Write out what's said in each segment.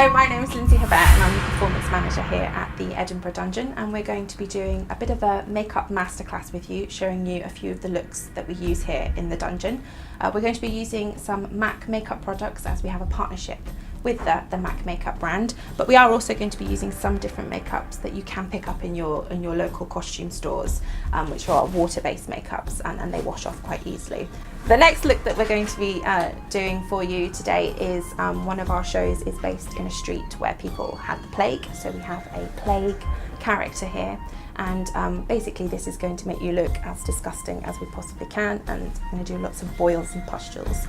Hello, my name is Lindsay Hebert and I'm the performance manager here at the Edinburgh Dungeon, and we're going to be doing a bit of a makeup masterclass with you, showing you a few of the looks that we use here in the dungeon. We're going to be using some MAC makeup products as we have a partnership with the MAC makeup brand, but we are also going to be using some different makeups that you can pick up in your local costume stores, which are water-based makeups and they wash off quite easily. The next look that we're going to be doing for you today is one of our shows is based in a street where people had the plague, so we have a plague character here, and basically this is going to make you look as disgusting as we possibly can, and I'm going to do lots of boils and pustules.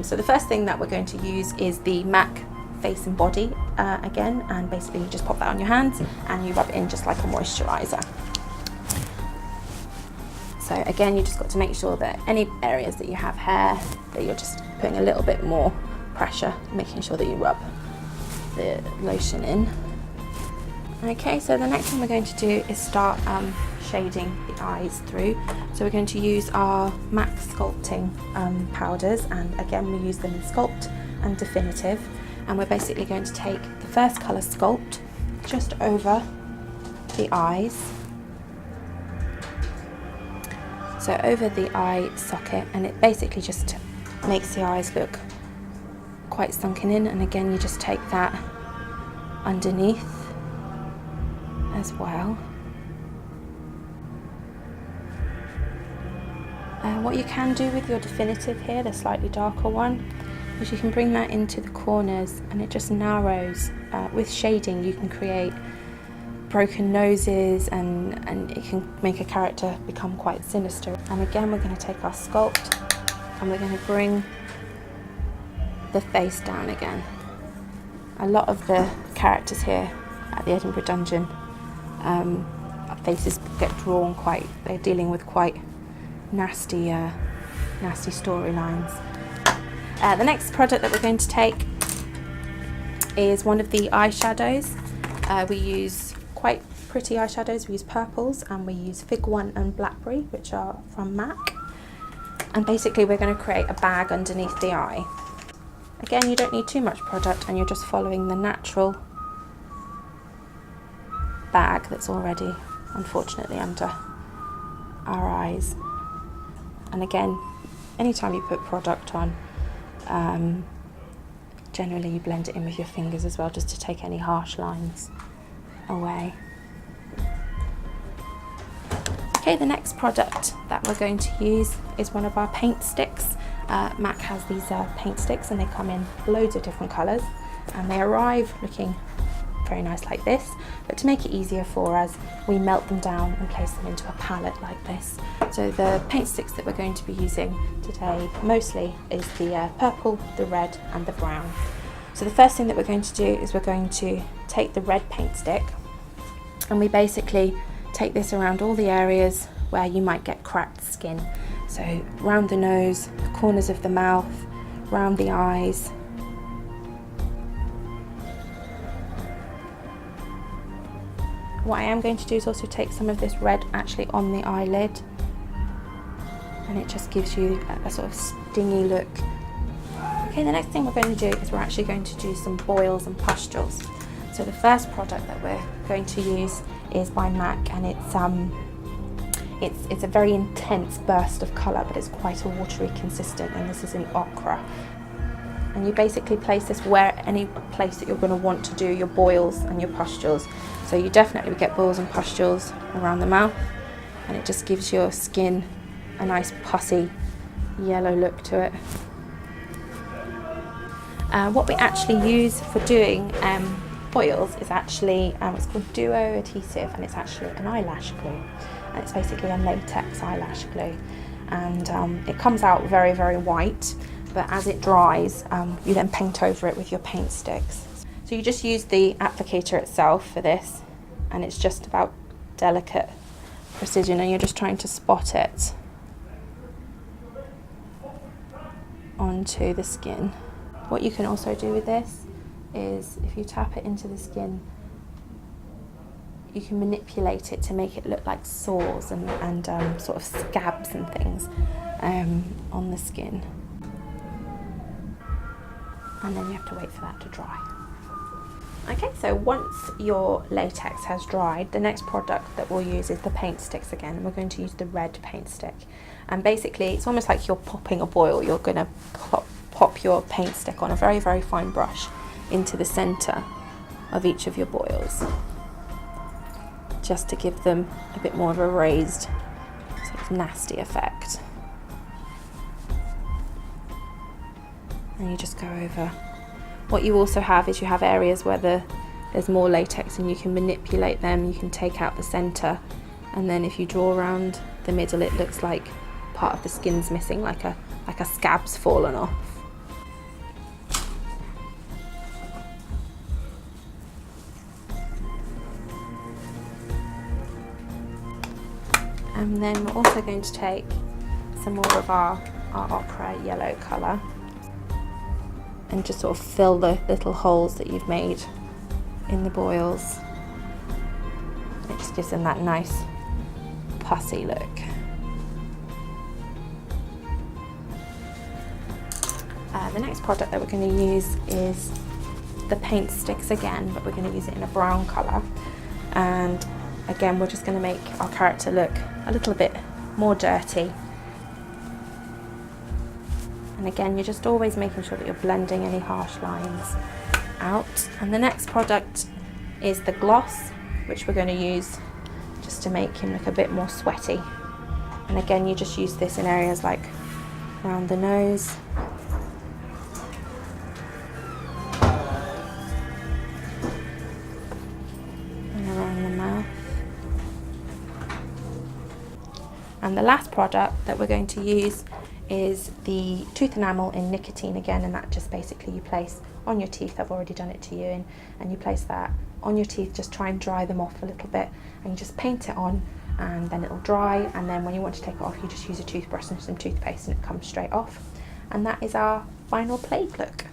So the first thing that we're going to use is the MAC face and body again, and basically you just pop that on your hands and you rub it in just like a moisturiser. So again, you just got to make sure that any areas that you have hair, that you're just putting a little bit more pressure, making sure that you rub the lotion in. Okay, so the next thing we're going to do is start shading the eyes through. So we're going to use our MAC sculpting powders, and again we use them in Sculpt and Definitive, and we're basically going to take the first colour Sculpt just over the eyes, so over the eye socket, and it basically just makes the eyes look quite sunken in, and again you just take that underneath as well. What you can do with your Definitive here, the slightly darker one, is you can bring that into the corners and it just narrows. With shading you can create broken noses and it can make a character become quite sinister. And again we're going to take our Sculpt and we're going to bring the face down again. A lot of the characters here at the Edinburgh Dungeon, faces get drawn quite, they're dealing with quite nasty storylines. The next product that we're going to take is one of the eyeshadows. We use quite pretty eyeshadows. We use purples and we use Fig One and Blackberry, which are from MAC. And basically we're going to create a bag underneath the eye. Again, you don't need too much product and you're just following the natural bag that's already unfortunately under our eyes. And again, anytime you put product on, generally you blend it in with your fingers as well, just to take any harsh lines away. Okay, the next product that we're going to use is one of our paint sticks. MAC has these paint sticks and they come in loads of different colours and they arrive looking very nice like this, but to make it easier for us, we melt them down and place them into a palette like this. So the paint sticks that we're going to be using today mostly is the purple, the red and the brown. So the first thing that we're going to do is we're going to take the red paint stick and we basically take this around all the areas where you might get cracked skin. So round the nose, the corners of the mouth, round the eyes. What I am going to do is also take some of this red actually on the eyelid, and it just gives you a sort of stingy look. Okay, the next thing we're going to do is we're actually going to do some boils and pustules. So the first product that we're going to use is by MAC, and it's a very intense burst of colour, but it's quite a watery consistent, and this is in ochre. And you basically place this where any place that you're going to want to do your boils and your pustules. So you definitely get boils and pustules around the mouth, and it just gives your skin a nice pussy yellow look to it. What we actually use for doing boils is actually it's called Duo Adhesive, and it's actually an eyelash glue, and it's basically a latex eyelash glue, and it comes out very, very white, but as it dries you then paint over it with your paint sticks. So you just use the applicator itself for this, and it's just about delicate precision, and you're just trying to spot it onto the skin. What you can also do with this is if you tap it into the skin, you can manipulate it to make it look like sores and sort of scabs and things on the skin. And then you have to wait for that to dry. Okay, so once your latex has dried, the next product that we'll use is the paint sticks again. We're going to use the red paint stick. And basically, it's almost like you're popping a boil. You're going to pop your paint stick on a very, very fine brush into the centre of each of your boils, just to give them a bit more of a raised, sort of nasty effect. And you just go over. What you also have is you have areas where there's more latex, and you can manipulate them. You can take out the centre, and then if you draw around the middle, it looks like part of the skin's missing, like a scab's fallen off. And then we're also going to take some more of our ochre yellow colour and just sort of fill the little holes that you've made in the boils. It just gives them that nice pussy look. The next product that we're going to use is the paint sticks again, but we're going to use it in a brown colour. And again, we're just going to make our character look a little bit more dirty. And again, you're just always making sure that you're blending any harsh lines out. And the next product is the gloss, which we're going to use just to make him look a bit more sweaty. And again, you just use this in areas like around the nose. And around the mouth. And the last product that we're going to use is the tooth enamel in nicotine again, and that just basically you place on your teeth. I've already done it to you, and you place that on your teeth, just try and dry them off a little bit, and you just paint it on, and then it'll dry, and then when you want to take it off, you just use a toothbrush and some toothpaste and it comes straight off. And that is our final plague look.